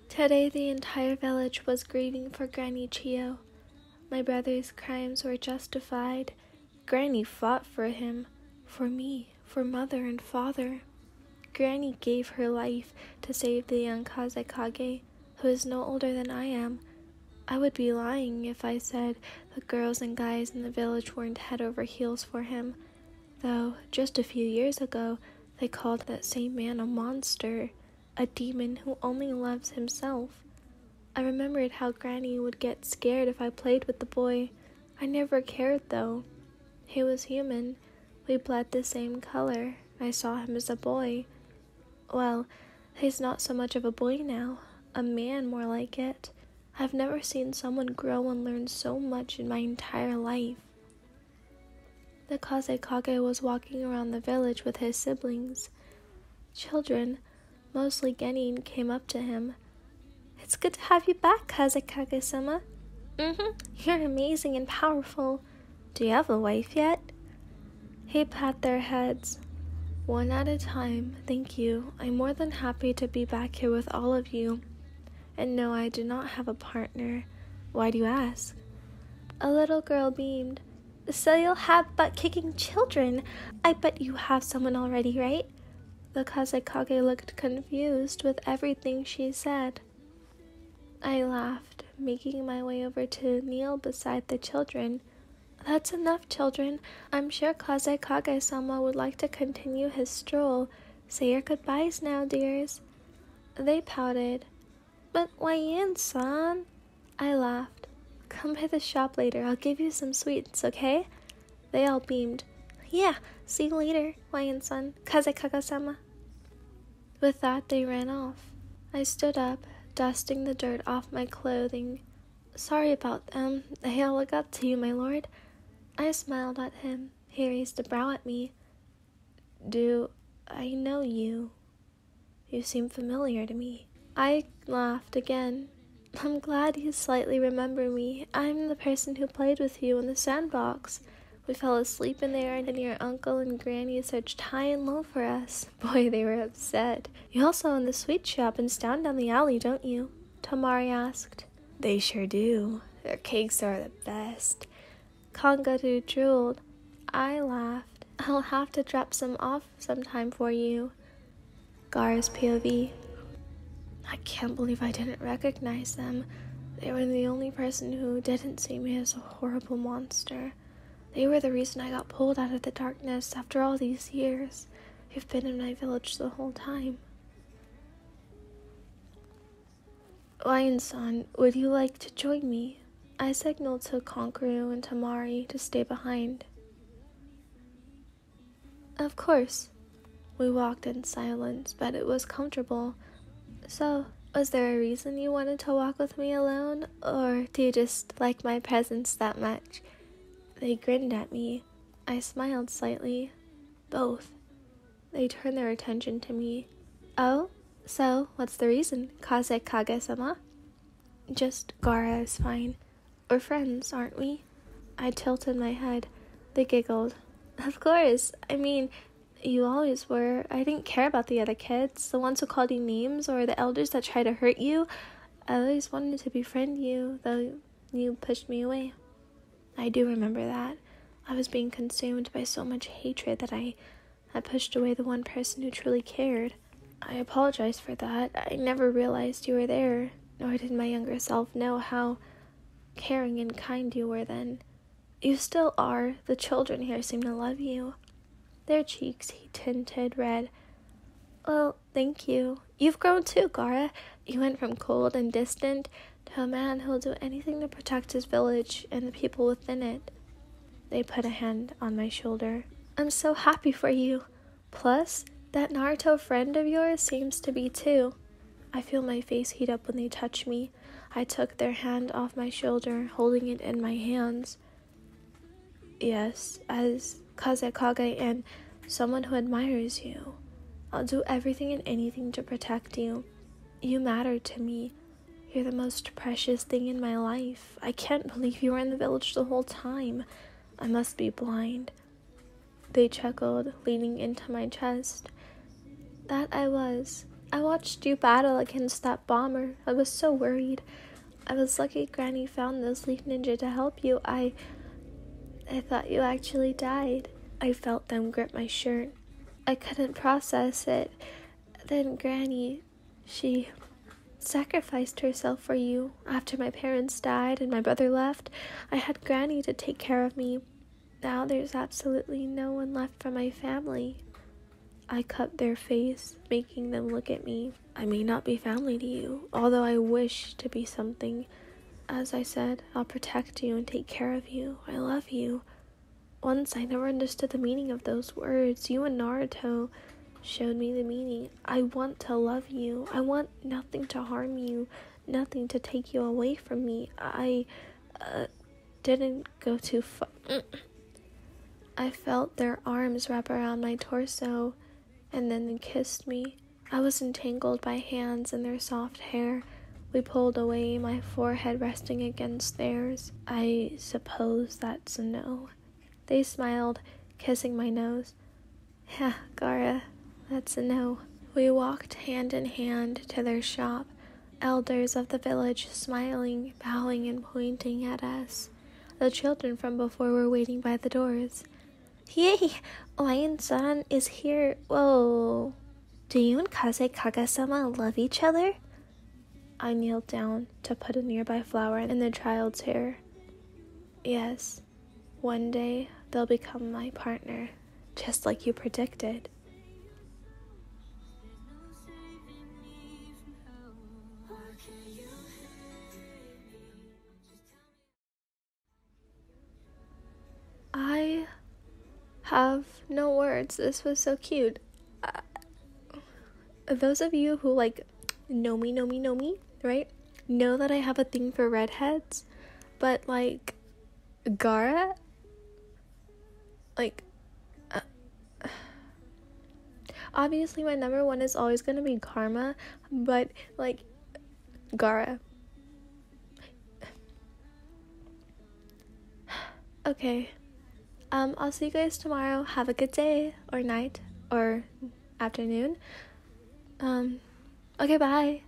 Today the entire village was grieving for Granny Cᴇʟ. My brother's crimes were justified. Granny fought for him, for me, for mother and father. Granny gave her life to save the young Kazekage, who is no older than I am. I would be lying if I said the girls and guys in the village weren't head over heels for him, though just a few years ago they called that same man a monster, a demon who only loves himself. I remembered how Granny would get scared if I played with the boy. I never cared, though. He was human. We bled the same color. I saw him as a boy. Well, he's not so much of a boy now. A man, more like it. I've never seen someone grow and learn so much in my entire life. The Kazekage was walking around the village with his siblings. Children, mostly Genin, came up to him. "It's good to have you back, Kazekage-sama." You're amazing and powerful. Do you have a wife yet?" He pat their heads. "One at a time, thank you. I'm more than happy to be back here with all of you. And no, I do not have a partner. Why do you ask?" A little girl beamed. "So you'll have butt-kicking children. I bet you have someone already, right?" The Kazekage looked confused with everything she said. I laughed, making my way over to kneel beside the children. "That's enough, children. I'm sure Kazekage-sama would like to continue his stroll. Say your goodbyes now, dears." They pouted. "But Wayan-san," I laughed. "Come by the shop later. I'll give you some sweets, okay?" They all beamed. "Yeah, see you later, Wayan-san, Kazekage-sama." With that, they ran off. I stood up, dusting the dirt off my clothing. "Sorry about them. They all look up to you, my lord." I smiled at him. He raised a brow at me. "Do I know you? You seem familiar to me." I laughed again. "I'm glad you slightly remember me. I'm the person who played with you in the sandbox. We fell asleep in there, and your uncle and granny searched high and low for us. Boy, they were upset. You also own the sweet shop and stand down the alley, don't you?" Tamari asked. "They sure do. Their cakes are the best." Kangadu drooled. I laughed. "I'll have to drop some off sometime for you." Gaara's POV. "I can't believe I didn't recognize them. They were the only person who didn't see me as a horrible monster. They were the reason I got pulled out of the darkness after all these years. You've been in my village the whole time." "Wayan-san, would you like to join me?" I signaled to Konkaru and Tamari to stay behind. "Of course." We walked in silence, but it was comfortable. "So, was there a reason you wanted to walk with me alone, or do you just like my presence that much?" They grinned at me. I smiled slightly. "Both." They turned their attention to me. "Oh? So, what's the reason, Kazekage-sama?" "Just Gaara is fine. We're friends, aren't we?" I tilted my head. They giggled. "Of course. I mean, you always were. I didn't care about the other kids, the ones who called you names, or the elders that tried to hurt you. I always wanted to befriend you, though you pushed me away." I do remember that. I was being consumed by so much hatred that I pushed away the one person who truly cared. I apologize for that. I never realized you were there, nor did my younger self know how caring and kind you were then. You still are. The children here seem to love you." Their cheeks he tinted red. "Well, thank you. You've grown too, Gaara. You went from cold and distant to a man who'll do anything to protect his village and the people within it." They put a hand on my shoulder. "I'm so happy for you. Plus, that Naruto friend of yours seems to be too." I feel my face heat up when they touch me. I took their hand off my shoulder, holding it in my hands. Yes, as Kazekage and someone who admires you. I'll do everything and anything to protect you. You matter to me. You're the most precious thing in my life. I can't believe you were in the village the whole time. I must be blind. They chuckled, leaning into my chest. That I was. I watched you battle against that bomber. I was so worried. I was lucky Granny found this leaf ninja to help you. I thought you actually died. I felt them grip my shirt. I couldn't process it. Then Granny, she sacrificed herself for you. After my parents died and my brother left, I had Granny to take care of me. Now there's absolutely no one left from my family. I cut their face, making them look at me. I may not be family to you, although I wish to be something. As I said, I'll protect you and take care of you. I love you. Once I never understood the meaning of those words. You and Naruto showed me the meaning. I want to love you. I want nothing to harm you, nothing to take you away from me. I didn't go too far. I felt their arms wrap around my torso, and then they kissed me. I was entangled by hands in their soft hair. We pulled away, my forehead resting against theirs. I suppose that's a no. They smiled, kissing my nose. Yeah, Gaara, that's a no. We walked hand in hand to their shop, elders of the village smiling, bowing, and pointing at us. The children from before were waiting by the doors. Yay! Lion-san is here. Whoa. Do you and Kazekage-sama love each other? I kneeled down to put a nearby flower in the child's hair. Yes, one day they'll become my partner, just like you predicted. I have no words. This was so cute. Those of you who know me, right? Know that I have a thing for redheads, but Gaara, obviously my number one is always gonna be Karma, but Gaara. Okay. I'll see you guys tomorrow. Have a good day, or night, or afternoon. Okay, bye.